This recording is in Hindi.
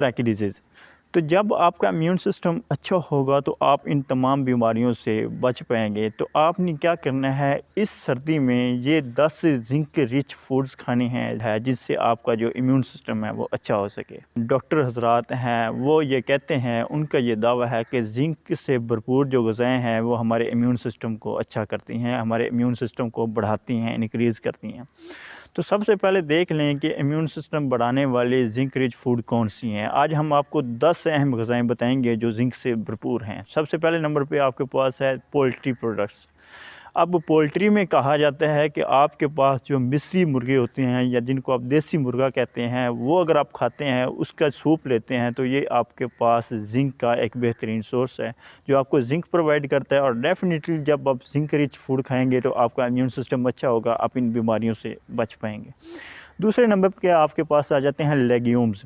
तरह की डिजीज़। तो जब आपका इम्यून सिस्टम अच्छा होगा तो आप इन तमाम बीमारियों से बच पाएँगे। तो आपने क्या करना है, इस सर्दी में ये 10 ज़िंक रिच फूड्स खाने हैं जिससे आपका जो इम्यून सिस्टम है वो अच्छा हो सके। डॉक्टर हज़रात हैं वो ये कहते हैं, उनका ये दावा है कि ज़िंक से भरपूर जो ग़िज़ाएँ हैं वो हमारे इम्यून सिस्टम को अच्छा करती हैं, हमारे इम्यून सिस्टम को बढ़ाती हैं, इनक्रीज़ करती हैं। तो सबसे पहले देख लें कि इम्यून सिस्टम बढ़ाने वाली ज़िंक रिच फूड कौन-सी हैं। आज हम आपको 10 अहम ग़िज़ाएँ बताएँगे जो ज़िंक से भरपूर हैं। सबसे पहले नंबर पे आपके पास है पोल्ट्री प्रोडक्ट्स। अब पोल्ट्री में कहा जाता है कि आपके पास जो मिस्री मुर्गे होते हैं या जिनको आप देसी मुर्गा कहते हैं, वो अगर आप खाते हैं, उसका सूप लेते हैं तो ये आपके पास ज़िंक का एक बेहतरीन सोर्स है, जो आपको ज़िंक प्रोवाइड करता है। और डेफ़िनिटली जब आप ज़िंक रिच फूड खाएँगे तो आपका इम्यून सिस्टम अच्छा होगा, आप इन बीमारियों से बच पाएँगे। दूसरे नंबर पे आपके पास आ जाते हैं लेग्यूम्स।